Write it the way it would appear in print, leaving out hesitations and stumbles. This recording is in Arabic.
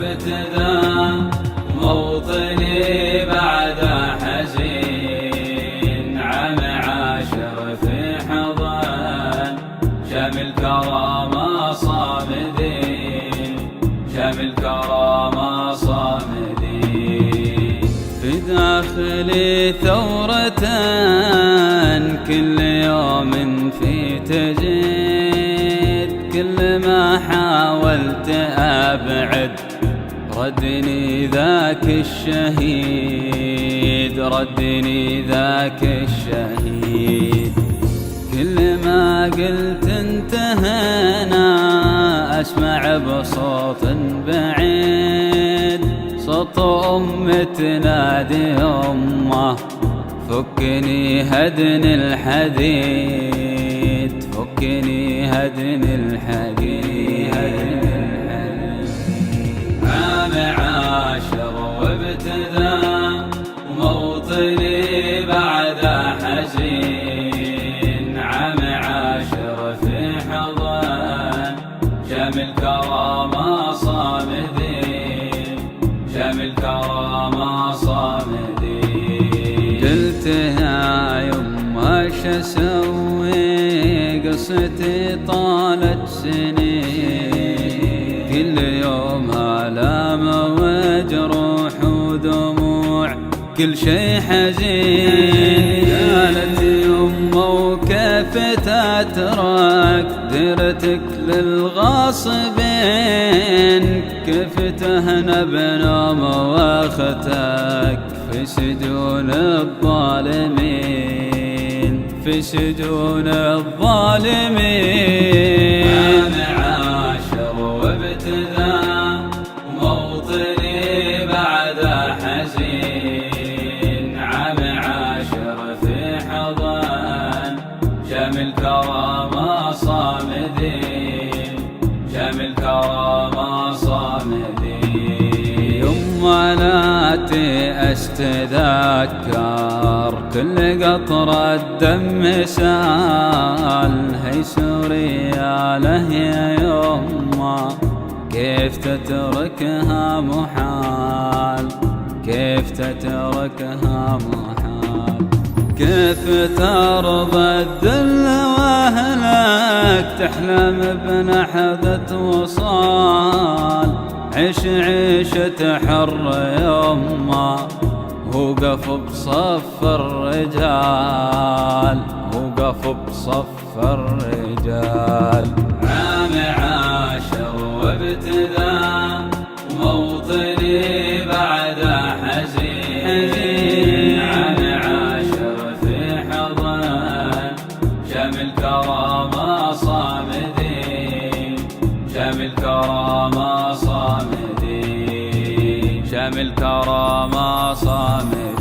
ابتدى موطني بعد حزين، عام عاشر في حضن شامل كرامة صامدين، شامل كرامة صامدين. في داخلي ثورة كل يوم في تجد، كل ما حاولت أبعد ردني ذاك الشهيد، ردني ذاك الشهيد. كل ما قلت انتهينا أسمع بصوت بعيد، صوت أم تنادي أمه فكني هدن الحديد، فكني هدن الحديد. عام عاشر وابتدى موطني بعد حزين، عام عاشر في حضن شامل كرامة صامدين، شامل كرامة صامدين. قلت يا يما ايش اسوي، قصتي طالت سنين، كل يوم آلام وجروح ودموع كل شي حزين. قالت يما وكيف تترك ديرتك للغاصبين، كيف تهنى بنوم واختك في سجون الظالمين، في سجون الظالمين. عام عاشر وابتدى موطني بعد حزين، عام عاشر في حضن شامل كرامة صامدين، شامل كرامة صامدين. يما لا تيأس تذكر كل قطرة دم سال، هي سوريا له يا يما كيف تتركها محال، كيف تتركها محال. كيف ترضى الذل واهلك تحلم بلحظة وصال، عيش عيشة حر يما وقف بصف الرجال، وقف بصف الرجال. عام عاشر وابتدى موطني بعد حزين، عام عاشر في حضن شامل كرامة صامدين، شامل كرامة صامدين، شامل كرامة صامدين.